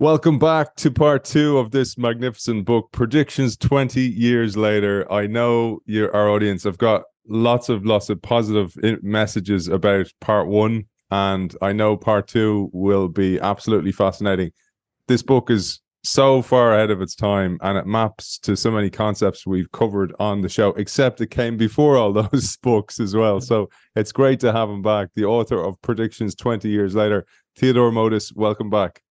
Welcome back to part two of this magnificent book, Predictions 20 Years Later. I know our audience have got lots of positive messages about part one, and I know part two will be absolutely fascinating. This book is so far ahead of its time, and it maps to so many concepts we've covered on the show, except it came before all those books as well. So it's great to have him back, the author of Predictions 20 Years Later. Theodore Modis, welcome back.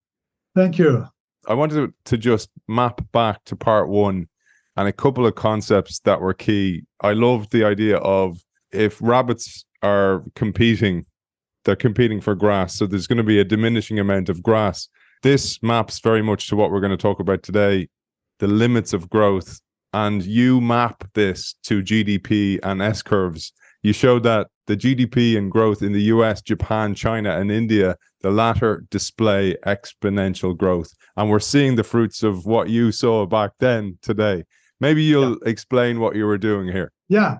Thank you. I wanted to just map back to part one and a couple of concepts that were key. I loved the idea of if rabbits are competing, they're competing for grass. So there's going to be a diminishing amount of grass. This maps very much to what we're going to talk about today, the limits of growth. And you map this to GDP and S-curves. You showed that the GDP and growth in the US, Japan, China, and India, the latter display exponential growth. And we're seeing the fruits of what you saw back then today. Maybe you'll explain what you were doing here. Yeah.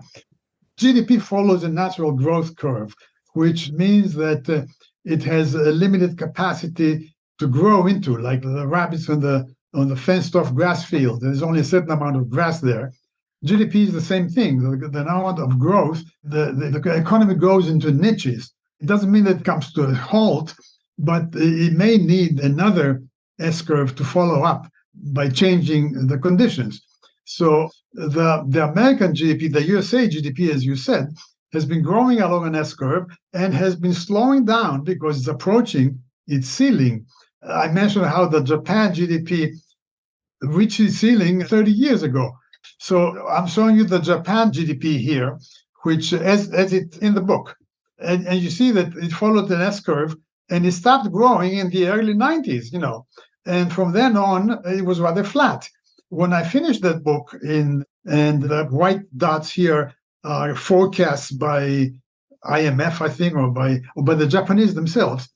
GDP follows a natural growth curve, which means that it has a limited capacity to grow into, like the rabbits on the fenced-off grass field. There's only a certain amount of grass there. GDP is the same thing. The amount of growth, the economy goes into niches. It doesn't mean that it comes to a halt, but it may need another S-curve to follow up by changing the conditions. So the American GDP, the USA GDP, as you said, has been growing along an S-curve and has been slowing down because it's approaching its ceiling. I mentioned how the Japan GDP reached its ceiling 30 years ago. So I'm showing you the Japan GDP here, which as it in the book. And you see that it followed an S-curve and it stopped growing in the early 90s, And from then on, it was rather flat. When I finished that book, and the white dots here are forecasts by IMF, I think, or by the Japanese themselves.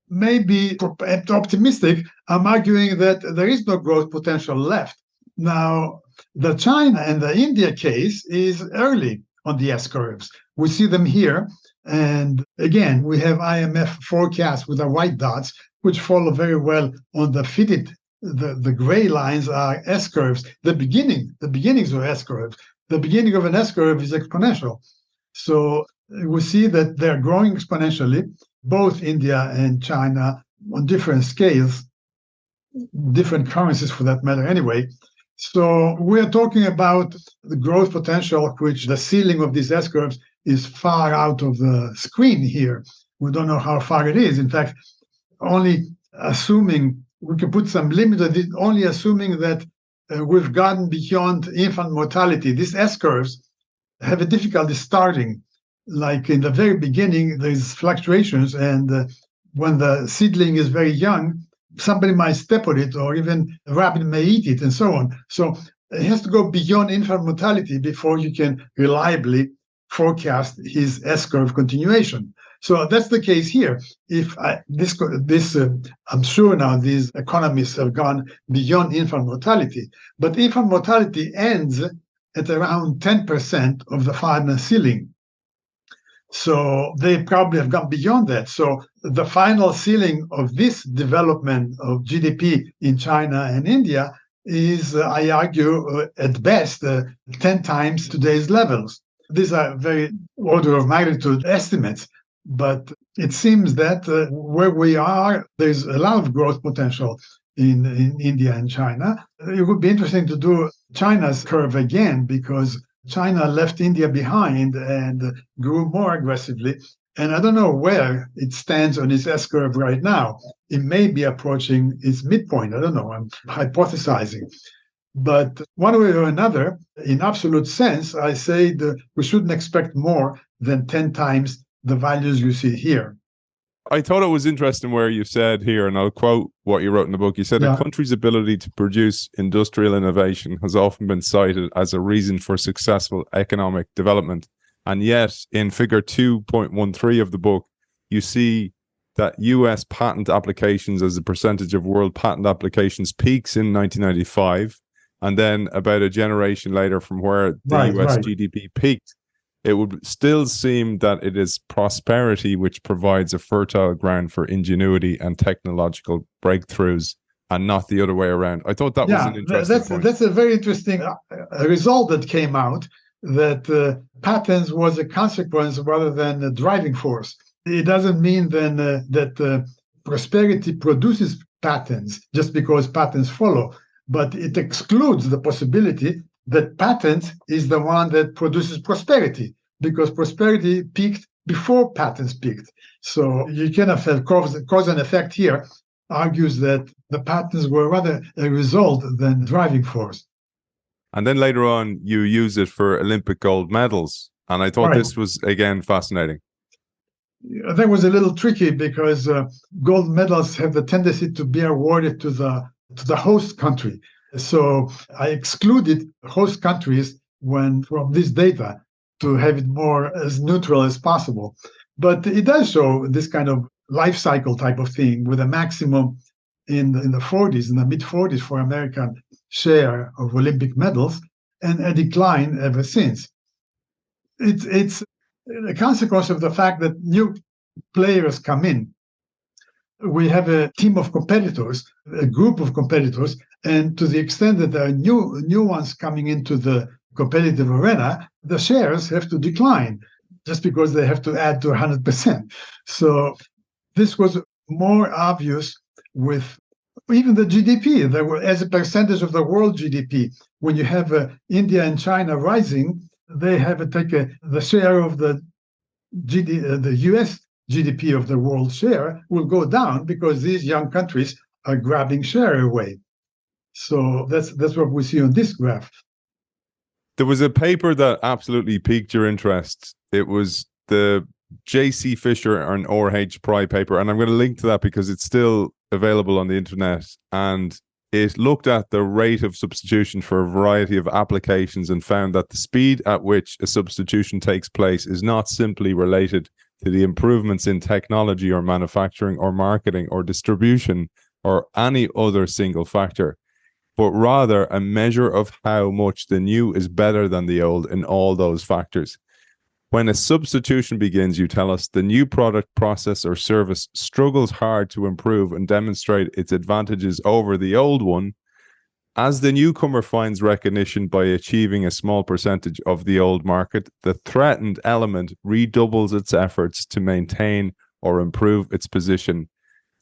Maybe optimistic, I'm arguing that there is no growth potential left. Now, the China and the India case is early on the S-curves. We see them here. And again, we have IMF forecasts with the white dots, which follow very well on the fitted. The gray lines are S-curves. The beginnings of S-curves. The beginning of an S-curve is exponential. So we see that they're growing exponentially, both India and China, on different scales, different currencies for that matter anyway. So we're talking about the growth potential, which the ceiling of these S-curves is far out of the screen here. We don't know how far it is. In fact, only assuming we can put some limit on it, only assuming that we've gotten beyond infant mortality. These S-curves have a difficulty starting. Like in the very beginning, there's fluctuations, and when the seedling is very young, somebody might step on it, or even a rabbit may eat it, and so on. So it has to go beyond infant mortality before you can reliably forecast his S-curve continuation. So that's the case here. If I'm sure now these economists have gone beyond infant mortality, but infant mortality ends at around 10% of the final ceiling. So they probably have gone beyond that. So the final ceiling of this development of GDP in China and India is, I argue, at best, 10 times today's levels. These are very order of magnitude estimates, but it seems that where we are, there's a lot of growth potential in India and China. It would be interesting to do China's curve again, because China left India behind and grew more aggressively. And I don't know where it stands on its S-curve right now. It may be approaching its midpoint. I don't know. I'm hypothesizing. But one way or another, in absolute sense, I say that we shouldn't expect more than 10 times the values you see here. I thought it was interesting where you said here, and I'll quote what you wrote in the book. You said a country's ability to produce industrial innovation has often been cited as a reason for successful economic development. And yet, in figure 2.13 of the book, you see that US patent applications as a percentage of world patent applications peaks in 1995. And then about a generation later from where the US GDP peaked, it would still seem that it is prosperity which provides a fertile ground for ingenuity and technological breakthroughs, and not the other way around. I thought that was an interesting point. That's a very interesting result that came out, that patents was a consequence rather than a driving force. It doesn't mean then that prosperity produces patents just because patents follow, but it excludes the possibility that patent is the one that produces prosperity, because prosperity peaked before patents peaked. So you cannot have cause and effect here. Argues that the patents were rather a result than driving force. And then later on, you use it for Olympic gold medals. And I thought this was, again, fascinating. That was a little tricky because gold medals have the tendency to be awarded to the host country. So I excluded host countries from this data to have it more as neutral as possible. But it does show this kind of life cycle type of thing, with a maximum in the 40s, in the mid 40s for American share of Olympic medals, and a decline ever since. It's a consequence of the fact that new players come in. We have a team of competitors, a group of competitors, and to the extent that there are new ones coming into the competitive arena, the shares have to decline just because they have to add to 100%. So this was more obvious with even the GDP. There were, as a percentage of the world GDP, when you have India and China rising, they have to take the share of the US GDP of the world share will go down because these young countries are grabbing share away. So that's what we see on this graph. There was a paper that absolutely piqued your interest. It was the J.C. Fisher and R.H. Pry paper, and I'm going to link to that because it's still available on the internet, and it looked at the rate of substitution for a variety of applications and found that the speed at which a substitution takes place is not simply related to the improvements in technology or manufacturing or marketing or distribution or any other single factor, but rather a measure of how much the new is better than the old in all those factors. When a substitution begins, you tell us, the new product, process, or service struggles hard to improve and demonstrate its advantages over the old one. As the newcomer finds recognition by achieving a small percentage of the old market, the threatened element redoubles its efforts to maintain or improve its position.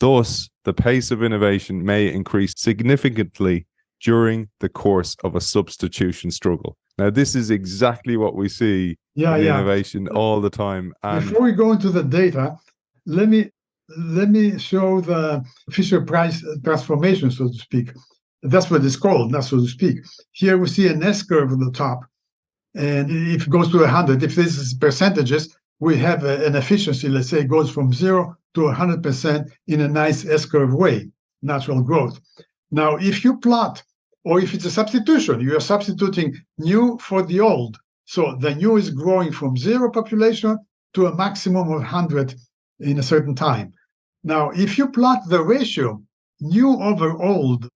Thus, the pace of innovation may increase significantly during the course of a substitution struggle. Now, this is exactly what we see in innovation all the time. And before we go into the data, let me show the Fisher-Price transformation, so to speak. That's what it's called, not so to speak. Here we see an S-curve on the top, and if it goes to 100, if this is percentages, we have an efficiency, let's say, goes from 0 to 100% in a nice S-curve way, natural growth. Now, if you plot, or if it's a substitution, you are substituting new for the old. So the new is growing from 0 population to a maximum of 100 in a certain time. Now, if you plot the ratio, new over old,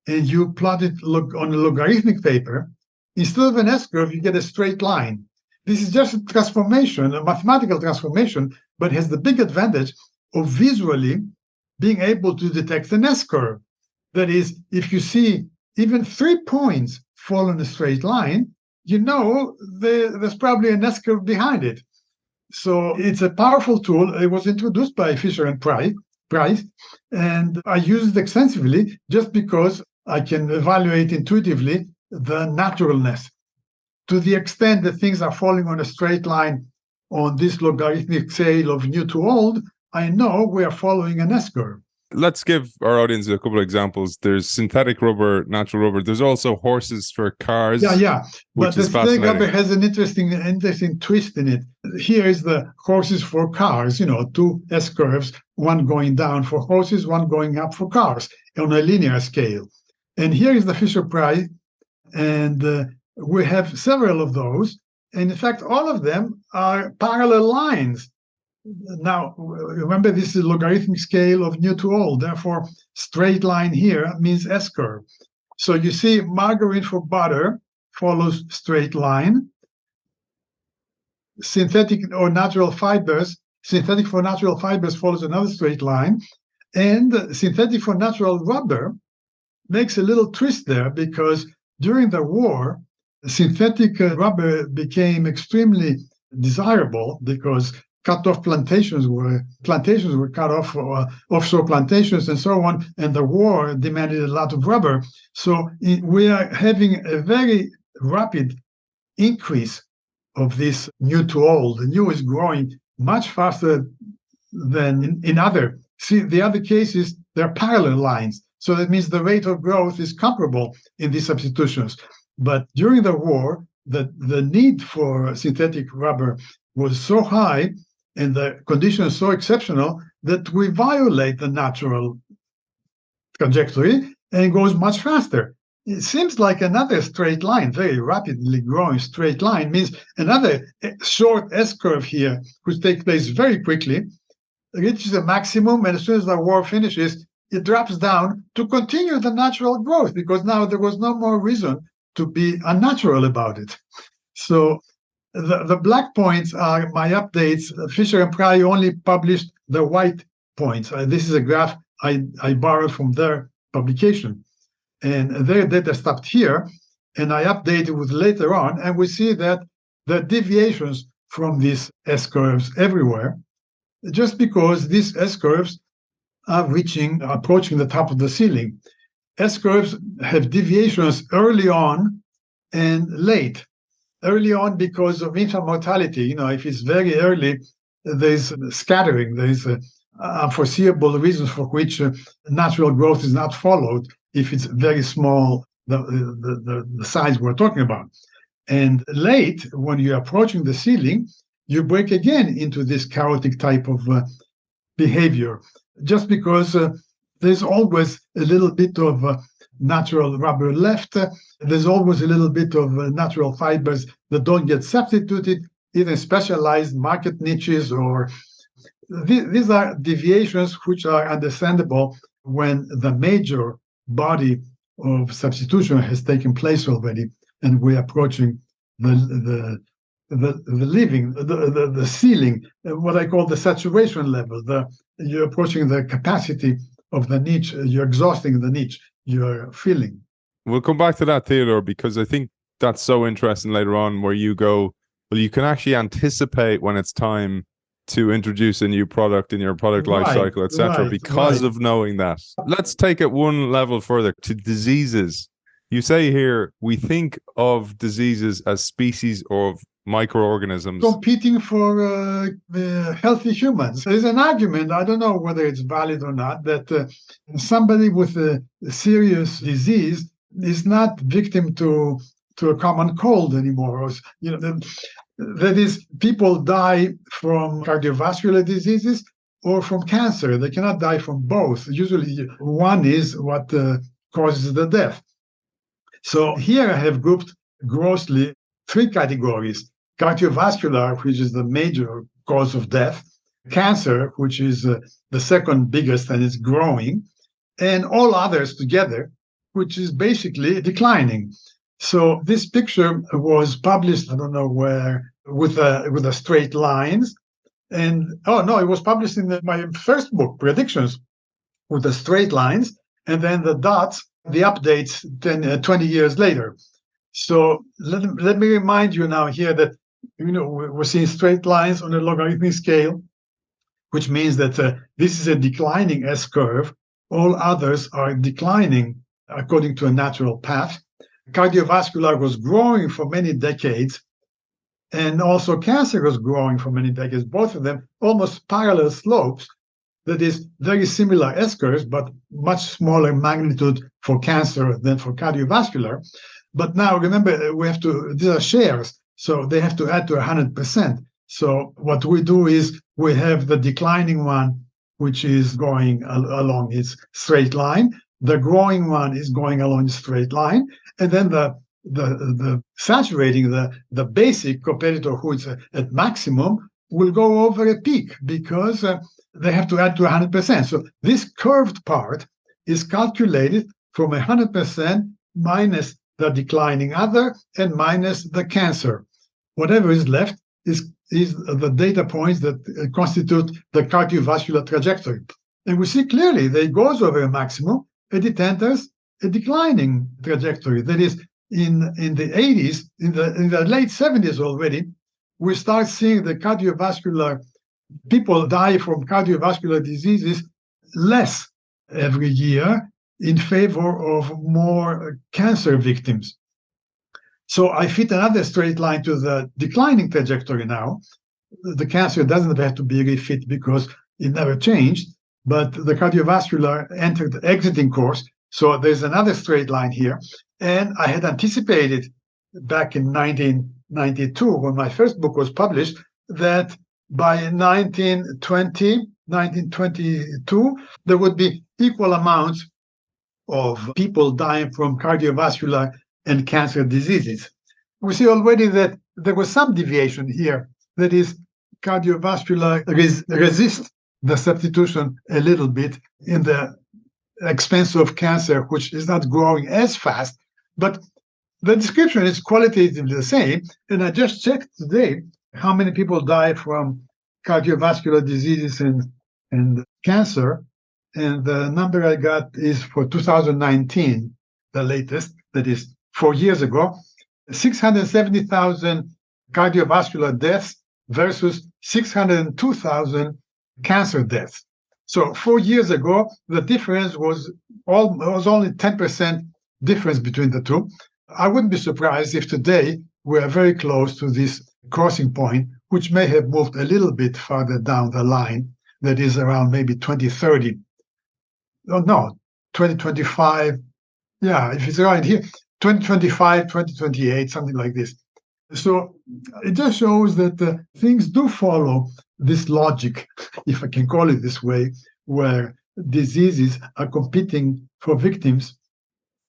and you plot it on a logarithmic paper, instead of an S-curve, you get a straight line. This is just a transformation, a mathematical transformation, but has the big advantage of visually being able to detect an S-curve. That is, if you see even 3 points fall in a straight line, you know there's probably an S-curve behind it. So it's a powerful tool. It was introduced by Fisher and Price, and I use it extensively just because I can evaluate intuitively the naturalness. To the extent that things are falling on a straight line on this logarithmic scale of new to old, I know we are following an S-curve. Let's give our audience a couple of examples. There's synthetic rubber, natural rubber. There's also horses for cars. Yeah. But the synthetic rubber has an interesting twist in it. Here is the horses for cars, 2 S-curves, one going down for horses, one going up for cars on a linear scale. And here is the Fisher-Price, and we have several of those. And in fact, all of them are parallel lines. Now, remember, this is logarithmic scale of new to old. Therefore, straight line here means S-curve. So you see margarine for butter follows straight line. synthetic or natural fibers, synthetic for natural fibers follows another straight line, and synthetic for natural rubber makes a little twist there, because during the war, synthetic rubber became extremely desirable because plantations were cut off, offshore plantations and so on, and the war demanded a lot of rubber. So we are having a very rapid increase of this new to old. The new is growing much faster than in other. See, the other cases, they're parallel lines. So that means the rate of growth is comparable in these substitutions. But during the war, the need for synthetic rubber was so high and the conditions so exceptional that we violate the natural trajectory and it goes much faster. It seems like another straight line, very rapidly growing straight line, means another short S-curve here, which takes place very quickly, reaches a maximum, and as soon as the war finishes, it drops down to continue the natural growth, because now there was no more reason to be unnatural about it. So the black points are my updates. Fisher and Pry only published the white points. This is a graph I borrowed from their publication. And their data stopped here, and I updated with later on, and we see that the deviations from these S-curves everywhere, just because these S-curves are approaching the top of the ceiling. S-curves have deviations early on and late. Early on because of infant mortality. If it's very early, there's scattering, there's unforeseeable reasons for which natural growth is not followed if it's very small, the size we're talking about. And late, when you're approaching the ceiling, you break again into this chaotic type of behavior, just because there's always a little bit of natural rubber left. There's always a little bit of natural fibers that don't get substituted, either specialized market niches or these are deviations which are understandable when the major body of substitution has taken place already, and we're approaching the ceiling, what I call the saturation level. You're approaching the capacity of the niche. You're exhausting the niche. You're filling. We'll come back to that, Theodore, because I think that's so interesting later on, where you go, well, you can actually anticipate when it's time to introduce a new product in your product life cycle, etc., because of knowing that. Let's take it one level further to diseases. You say here, we think of diseases as species of microorganisms competing for healthy humans. There's an argument, I don't know whether it's valid or not, that somebody with a serious disease is not victim to a common cold anymore. That is, people die from cardiovascular diseases or from cancer. They cannot die from both. Usually one is what causes the death. So here I have grouped grossly three categories: cardiovascular, which is the major cause of death; cancer, which is the second biggest and is growing; and all others together, which is basically declining. So this picture was published, I don't know where, with the straight lines. And, it was published in my first book, Predictions, with the straight lines, and then the dots, the updates 20 years later. So let me remind you now here that, we're seeing straight lines on a logarithmic scale, which means that this is a declining S-curve. All others are declining according to a natural path. Cardiovascular was growing for many decades, and also cancer was growing for many decades, both of them almost parallel slopes. That is, very similar S-curves, but much smaller magnitude for cancer than for cardiovascular. But now remember, these are shares, so they have to add to 100%. So what we do is we have the declining one, which is going along its straight line. The growing one is going along the straight line, and then the saturating, the basic competitor who is at maximum will go over a peak because they have to add to 100%. So this curved part is calculated from 100% minus the declining other and minus the cancer. Whatever is left is is the data points that constitute the cardiovascular trajectory. And we see clearly that it goes over a maximum and it enters a declining trajectory. That is, in the 80s, in the late 70s already, we start seeing the cardiovascular, people die from cardiovascular diseases less every year in favor of more cancer victims. So I fit another straight line to the declining trajectory now. The cancer doesn't have to be refit because it never changed, but the cardiovascular entered the exiting course. So there's another straight line here. And I had anticipated back in 1992, when my first book was published, that by 1922, there would be equal amounts of people dying from cardiovascular and cancer diseases. We see already that there was some deviation here. That is, cardiovascular resists the substitution a little bit in the expense of cancer, which is not growing as fast. But the description is qualitatively the same. And I just checked today how many people die from cardiovascular diseases and cancer. And the number I got is for 2019, the latest, that is 4 years ago, 670,000 cardiovascular deaths versus 602,000 cancer deaths. So 4 years ago, the difference was only 10% difference between the two. I wouldn't be surprised if today we are very close to this crossing point, which may have moved a little bit farther down the line, that is around maybe 2030. Oh, no, 2025. Yeah, if it's around here, 2025, 2028, something like this. So it just shows that things do follow this logic, if I can call it this way, where diseases are competing for victims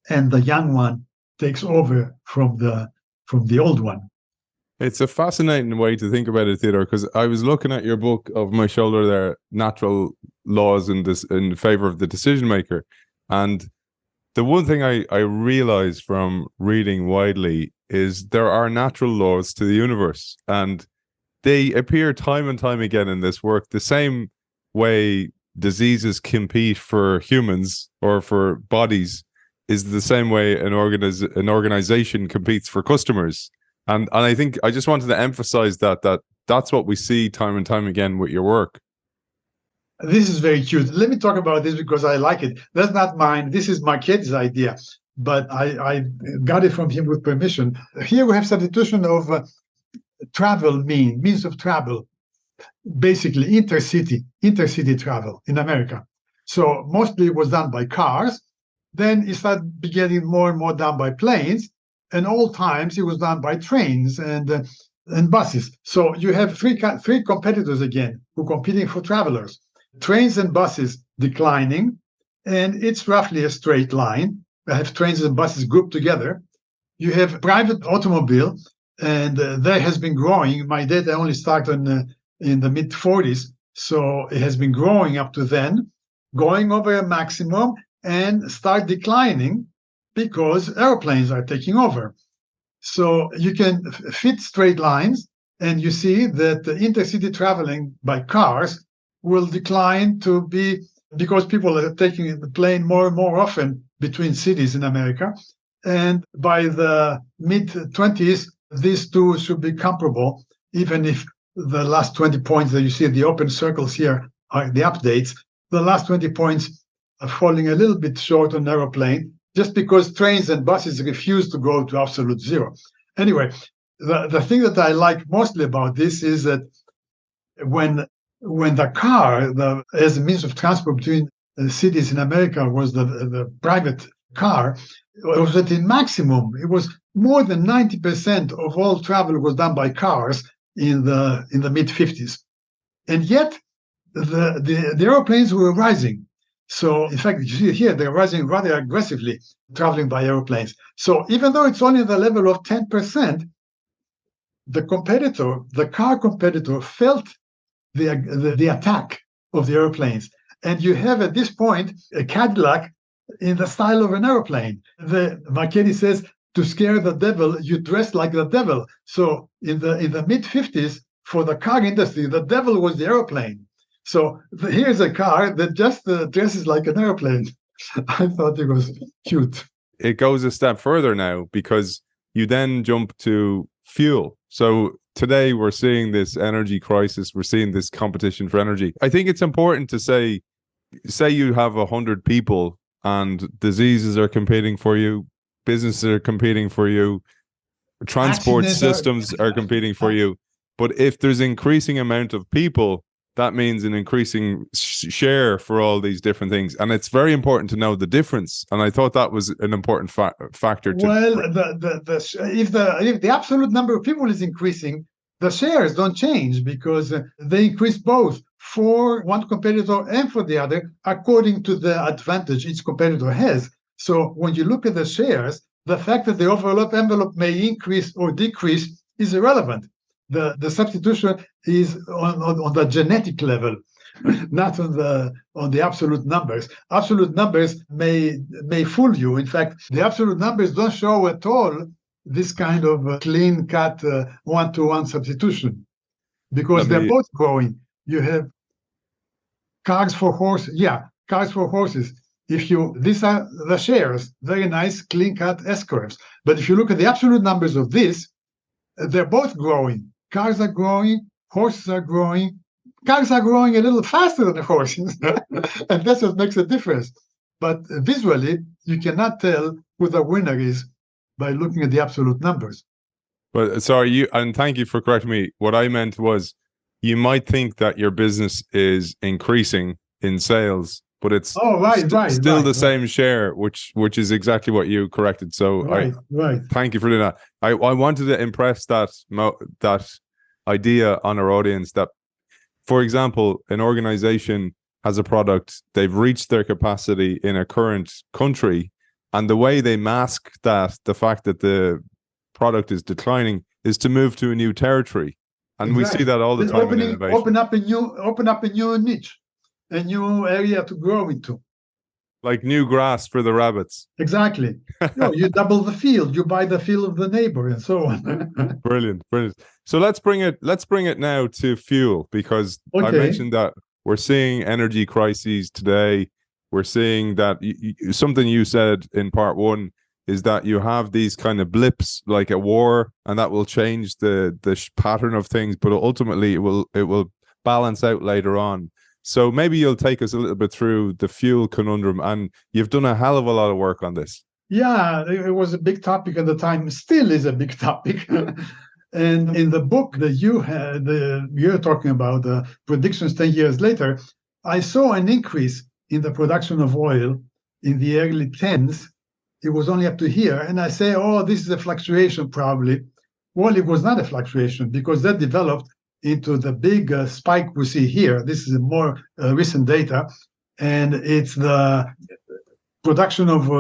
and the young one takes over from the old one. It's a fascinating way to think about it, Theodore, because I was looking at your book over my shoulder there, Natural Laws in Favor of the Decision Maker. And the one thing I realized from reading widely is there are natural laws to the universe, and they appear time and time again in this work. The same way diseases compete for humans or for bodies is the same way an organization competes for customers. And I think I just wanted to emphasize that's what we see time and time again with your work. This is very cute. Let me talk about this because I like it. That's not mine. This is my kid's idea, but I got it from him with permission. Here we have substitution of means of travel, basically intercity travel in America. So mostly it was done by cars. Then it started getting more and more done by planes. And all times it was done by trains and buses. So you have three competitors again who are competing for travelers. Trains and buses declining, and it's roughly a straight line. I have trains and buses grouped together. You have private automobile, and that has been growing. My data only started in the mid-40s, so it has been growing up to then, going over a maximum and start declining because airplanes are taking over. So you can fit straight lines, and you see that the intercity traveling by cars will decline to be because people are taking the plane more and more often between cities in America. And by the mid-20s, these two should be comparable, even if the last 20 points that you see, the open circles here are the updates. The last 20 points are falling a little bit short on aeroplane, just because trains and buses refuse to go to absolute zero. Anyway, the thing that I like mostly about this is that when the car, as a means of transport between cities in America, was the private car, it was at the maximum. It was more than 90% of all travel was done by cars in the mid-50s. And yet, the airplanes were rising. So, in fact, you see here, they're rising rather aggressively, traveling by airplanes. So even though it's only the level of 10%, the car competitor, felt the attack of the airplanes. And you have at this point a Cadillac in the style of an airplane. Marchetti says, to scare the devil, you dress like the devil. So in the mid-50s, for the car industry, the devil was the airplane. So here's a car that just dresses like an airplane. I thought it was cute. It goes a step further now because you then jump to fuel. So today we're seeing this energy crisis. We're seeing this competition for energy. I think it's important to say you have 100 people and diseases are competing for you, businesses are competing for you, transport systems are competing for you. But if there's increasing amount of people, that means an increasing share for all these different things. And it's very important to know the difference. And I thought that was an important factor. If the absolute number of people is increasing, the shares don't change because they increase both for one competitor and for the other, according to the advantage each competitor has. So when you look at the shares, the fact that the overall envelope may increase or decrease is irrelevant. The substitution is on the genetic level, not on the absolute numbers. Absolute numbers may fool you. In fact, the absolute numbers don't show at all this kind of clean-cut one-to-one substitution because they're both growing. You have cars for horses. Yeah, cars for horses. These are the shares, very nice clean-cut S-curves. But if you look at the absolute numbers of this, they're both growing. Cars are growing, horses are growing. Cars are growing a little faster than the horses, and that's what makes a difference. But visually, you cannot tell who the winner is by looking at the absolute numbers. But sorry, and thank you for correcting me. What I meant was, you might think that your business is increasing in sales, but it's still the same share, which is exactly what you corrected. So thank you for doing that. I wanted to impress that idea on our audience that, for example, an organization has a product, they've reached their capacity in a current country, and the way they mask that, the fact that the product is declining, is to move to a new territory. And we see that all the time in innovation. Open up a new niche, a new area to grow into. Like new grass for the rabbits. Exactly. You double the field, you buy the field of the neighbor, and so on. Brilliant. So let's bring it now to fuel, because I mentioned that we're seeing energy crises today. We're seeing that something you said in part one is that you have these kind of blips like a war, and that will change the pattern of things, but ultimately it will balance out later on. So maybe you'll take us a little bit through the fuel conundrum, and you've done a hell of a lot of work on this. Yeah, it was a big topic at the time, still is a big topic. And in the book that you're talking about, the predictions 10 years later, I saw an increase in the production of oil in the early 10s. It was only up to here. And I say, this is a fluctuation probably. Well, it was not a fluctuation because that developed into the big spike we see here. This is more recent data, and it's the production of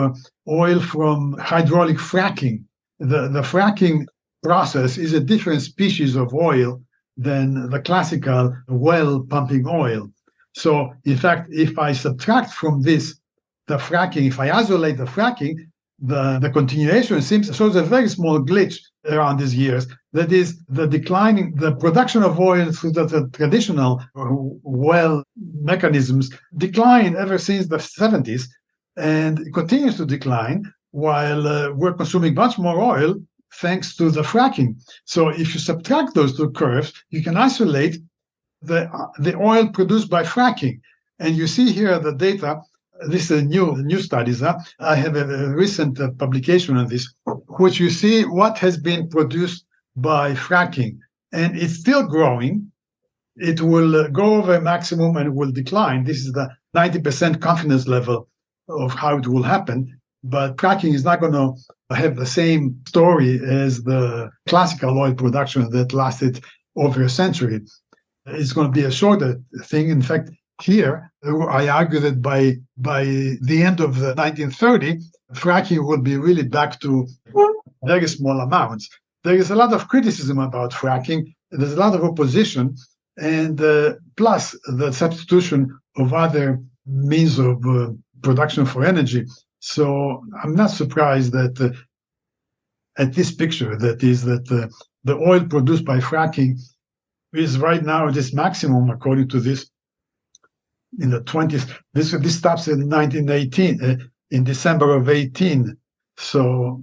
oil from hydraulic fracking. The fracking process is a different species of oil than the classical well pumping oil. So, in fact, if I subtract from this the fracking, if I isolate the fracking, the continuation shows a very small glitch around these years. That is, the production of oil through the traditional well mechanisms declined ever since the 70s, and it continues to decline while we're consuming much more oil thanks to the fracking. So if you subtract those two curves, you can isolate the oil produced by fracking. And you see here the data. This is new studies. I have a recent publication on this, which you see what has been produced by fracking, and it's still growing. It will go over a maximum and will decline. This is the 90% confidence level of how it will happen. But fracking is not going to have the same story as the classical oil production that lasted over a century. It's going to be a shorter thing. In fact, here, I argue that by the end of the 1930s, fracking will be really back to very small amounts. There is a lot of criticism about fracking. There's a lot of opposition, and plus the substitution of other means of production for energy. So I'm not surprised that at this picture, that is that the oil produced by fracking is right now this maximum, according to this, in the 20s. This stops in 1918, in December of 18. So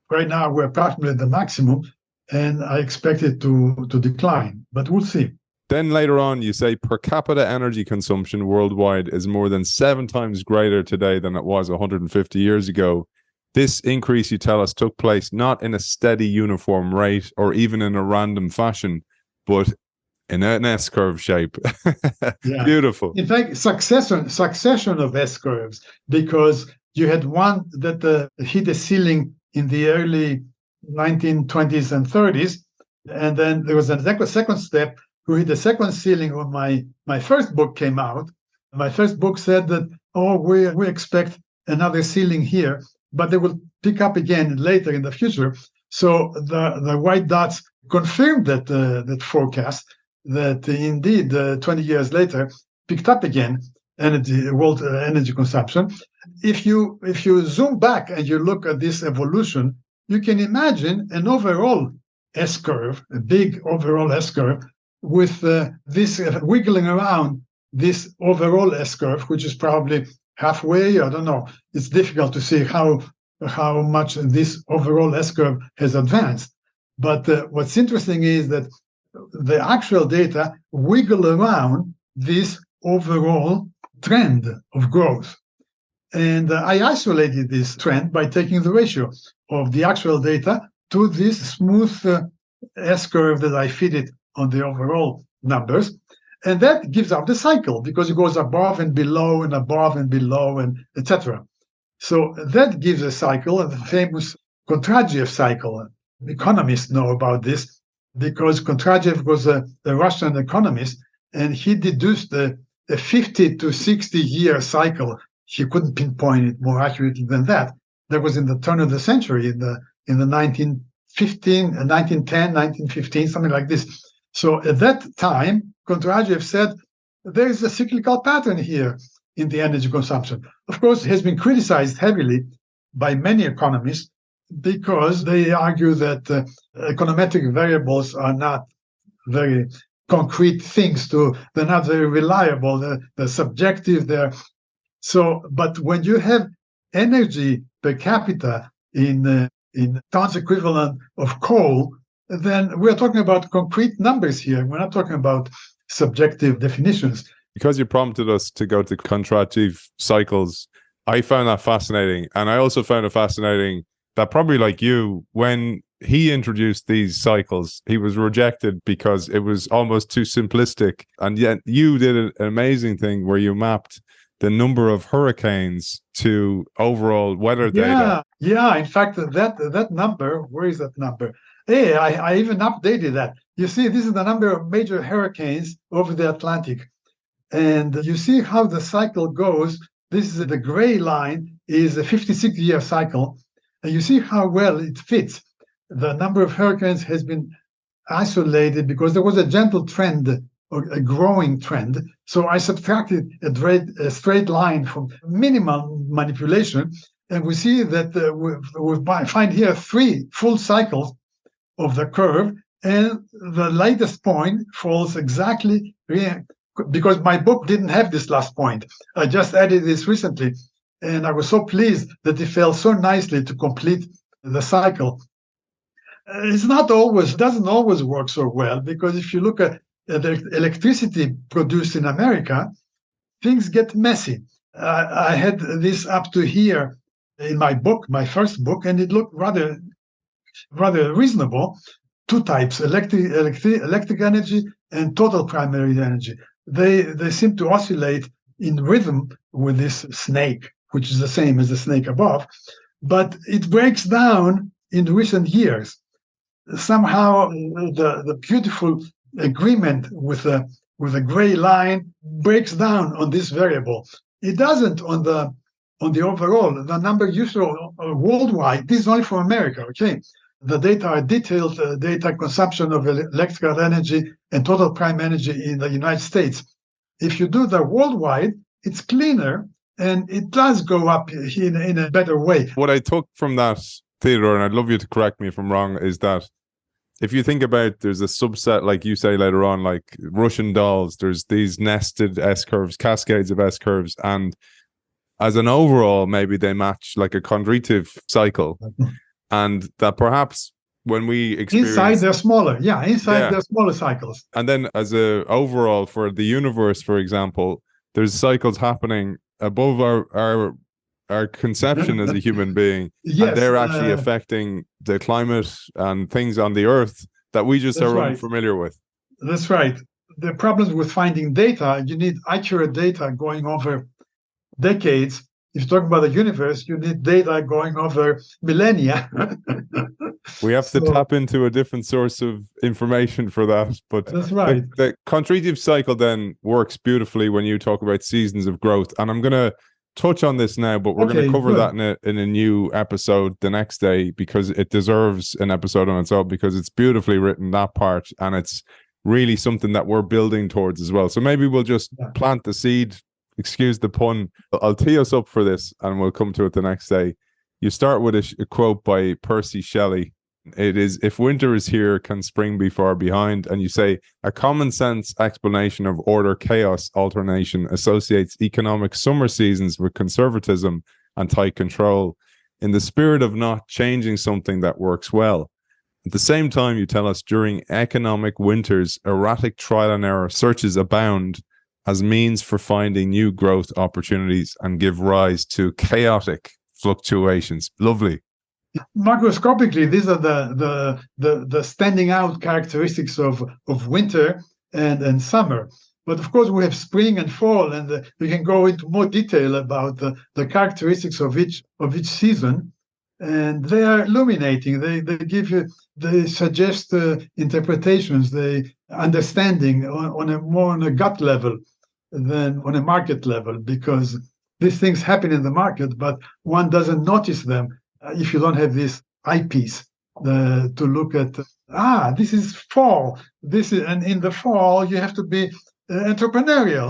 right now we're approximately at the maximum, and I expect it to decline, but we'll see. Then later on, you say per capita energy consumption worldwide is more than 7 times greater today than it was 150 years ago. This increase, you tell us, took place not in a steady uniform rate or even in a random fashion, but in an S-curve shape. Yeah. Beautiful. In fact, succession of S-curves, because you had one that hit a ceiling in the early 1920s and 30s, and then there was a second step who hit the second ceiling when my first book came out. My first book said that, we expect another ceiling here, but they will pick up again later in the future. So the white dots confirmed that forecast, that indeed 20 years later picked up again world energy consumption. If you zoom back and you look at this evolution, you can imagine an overall S-curve, a big overall S-curve, with this wiggling around this overall S-curve, which is probably halfway. I don't know. It's difficult to see how much this overall S-curve has advanced. But what's interesting is that the actual data wiggle around this overall trend of growth. And I isolated this trend by taking the ratio of the actual data to this smooth S-curve that I fit it on the overall numbers. And that gives out the cycle, because it goes above and below and above and below and etc. So that gives a cycle, the famous Kondratyev's cycle. Economists know about this, because Kondratyev's was a Russian economist, and he deduced a 50 to 60 year cycle. He couldn't pinpoint it more accurately than that. That was in the turn of the century, in the 1910, 1915, something like this. So at that time, Kondratyev said there is a cyclical pattern here in the energy consumption. Of course, it has been criticized heavily by many economists, because they argue that econometric variables are not very concrete things. They're not very reliable. They're subjective. But when you have energy per capita in tons equivalent of coal, then we're talking about concrete numbers here. We're not talking about subjective definitions. Because you prompted us to go to Kondratyev cycles, I found that fascinating. And I also found it fascinating that, probably like you, when he introduced these cycles, he was rejected because it was almost too simplistic. And yet you did an amazing thing where you mapped the number of hurricanes to overall weather data. Yeah. In fact, that number, where is that number? Hey, I even updated that. You see, this is the number of major hurricanes over the Atlantic. And you see how the cycle goes. This is the gray line, is a 56-year cycle. And you see how well it fits. The number of hurricanes has been isolated because there was a gentle trend, or a growing trend. So I subtracted a straight line from minimal manipulation. And we see that we find here 3 full cycles of the curve. And the latest point falls exactly, because my book didn't have this last point. I just added this recently. And I was so pleased that it fell so nicely to complete the cycle. It doesn't always work so well, because if you look at the electricity produced in America, things get messy. I had this up to here in my book, my first book, and it looked rather reasonable. 2 types, electric energy and total primary energy. They seem to oscillate in rhythm with this snake, which is the same as the snake above, but it breaks down in recent years. Somehow the beautiful agreement with a gray line breaks down on this variable. It doesn't on the overall. The number usually worldwide. This is only for America. Okay, the data are detailed data consumption of electrical energy and total prime energy in the United States. If you do the worldwide, it's cleaner. And it does go up in a better way. What I took from that, Theodore, and I'd love you to correct me if I'm wrong, is that if you think about, there's a subset, like you say later on, like Russian dolls, there's these nested S curves, cascades of S curves, and as an overall, maybe they match like a chondritive cycle, and that perhaps when we experience inside they're smaller, they're smaller cycles. And then as a overall for the universe, for example, there's cycles happening above our conception as a human being. Yes, and they're actually affecting the climate and things on the earth that we just are unfamiliar with. That's right. The problems with finding data, you need accurate data going over decades. If you talk about the universe, you need data going over millennia. We have to tap into a different source of information for that. But that's right. The chondritive cycle then works beautifully when you talk about seasons of growth. And I'm going to touch on this now, but we're going to cover that in a new episode the next day, because it deserves an episode on its own, because it's beautifully written, that part, and it's really something that we're building towards as well. So maybe we'll just plant the seed, excuse the pun. I'll tee us up for this and we'll come to it the next day. You start with a quote by Percy Shelley. It is, "If winter is here, can spring be far behind?" And you say, "A common sense explanation of order chaos alternation associates economic summer seasons with conservatism and tight control in the spirit of not changing something that works well. At the same time, you tell us during economic winters, erratic trial and error searches abound as means for finding new growth opportunities and give rise to chaotic fluctuations." Lovely. Macroscopically, these are the standing out characteristics of winter and summer. But of course, we have spring and fall, and we can go into more detail about the characteristics of each season. And they are illuminating. They suggest interpretations, the understanding on a gut level than on a market level, because these things happen in the market, but one doesn't notice them if you don't have this eyepiece to look at. This is fall. And in the fall you have to be entrepreneurial.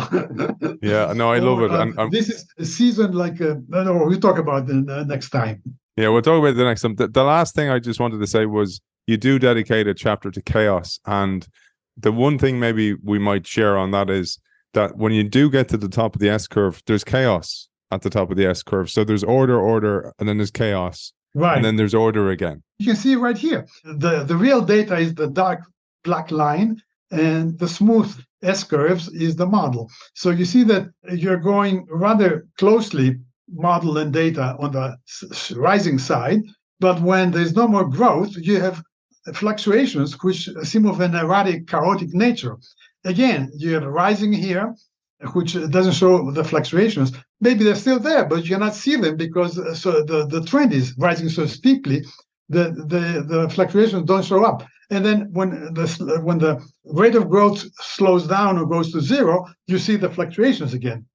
Yeah, no, I love it. And this is a season like we'll talk about the next time. Yeah, we'll talk about it the next time. The last thing I just wanted to say was you do dedicate a chapter to chaos, and the one thing maybe we might share on that is that when you do get to the top of the S curve, there's chaos at the top of the S curve. So there's order, and then there's chaos. Right. And then there's order again. You can see right here, the real data is the dark black line, and the smooth S curves is the model. So you see that you're going rather closely model and data on the rising side, but when there's no more growth, you have fluctuations which seem of an erratic, chaotic nature. Again, you have a rising here, which doesn't show the fluctuations. Maybe they're still there, but you cannot see them because the trend is rising so steeply that the fluctuations don't show up. And then when the rate of growth slows down or goes to zero, you see the fluctuations again.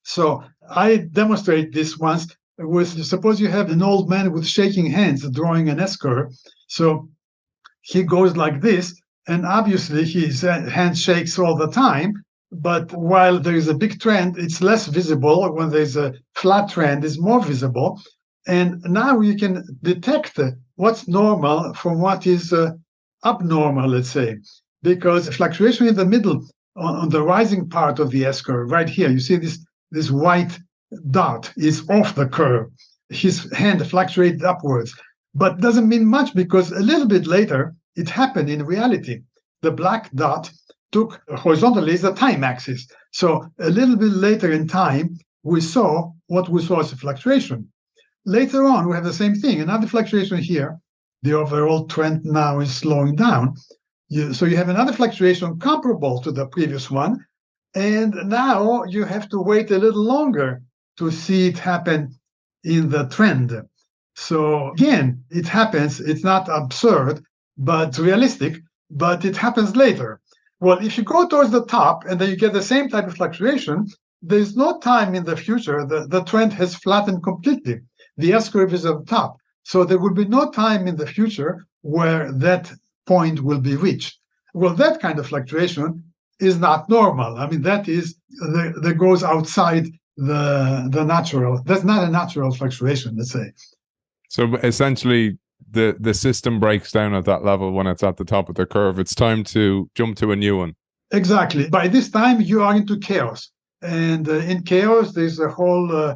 So I demonstrate this once with, suppose you have an old man with shaking hands drawing an S curve. So he goes like this, and obviously his hand shakes all the time. But while there is a big trend, it's less visible. When there's a flat trend, it's more visible. And now you can detect what's normal from what is abnormal, let's say, because fluctuation in the middle on the rising part of the S curve, right here, you see this white dot is off the curve. His hand fluctuated upwards, but doesn't mean much because a little bit later, it happened in reality. The black dot took horizontally is the time axis. So a little bit later in time, we saw what we saw as a fluctuation. Later on, we have the same thing, another fluctuation here. The overall trend now is slowing down. So you have another fluctuation comparable to the previous one. And now you have to wait a little longer to see it happen in the trend. So again, it happens. It's not absurd, but realistic, but it happens later. Well, if you go towards the top and then you get the same type of fluctuation, there's no time in the future. The trend has flattened completely. The S curve is at the top. So there will be no time in the future where that point will be reached. Well, that kind of fluctuation is not normal. I mean, that goes outside the natural. That's not a natural fluctuation, let's say. So essentially, the system breaks down at that level when it's at the top of the curve. It's time to jump to a new one. Exactly. By this time, you are into chaos. And in chaos, there's a whole a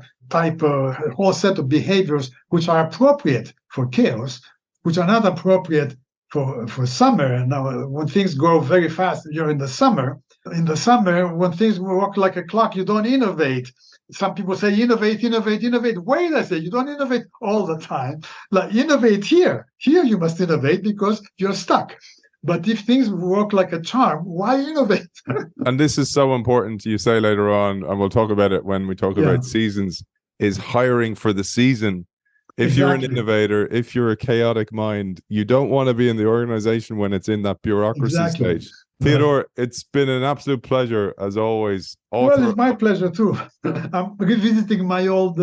whole set of behaviors which are appropriate for chaos, which are not appropriate for summer. Now, when things go very fast, you're in the summer. In the summer, when things work like a clock, you don't innovate. Some people say innovate, innovate, innovate. Wait, I say, you don't innovate all the time. Like, innovate here. Here you must innovate because you're stuck. But if things work like a charm, why innovate? And this is so important. You say later on, and we'll talk about it when we talk about seasons, is hiring for the season. If you're an innovator, if you're a chaotic mind, you don't want to be in the organization when it's in that bureaucracy stage. Theodore, it's been an absolute pleasure, as always. Well, it's my pleasure, too. I'm revisiting my old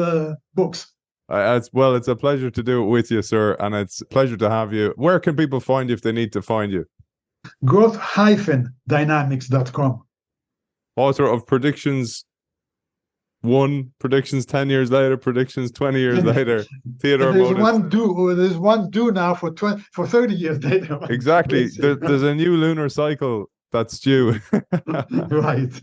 books. It's a pleasure to do it with you, sir, and it's a pleasure to have you. Where can people find you if they need to find you? growth-dynamics.com. Author of Predictions 1, Predictions 10 years later, Predictions 20 years later. Theodore, there's one due now for 30 years later. Exactly. There's a new lunar cycle that's due. Right.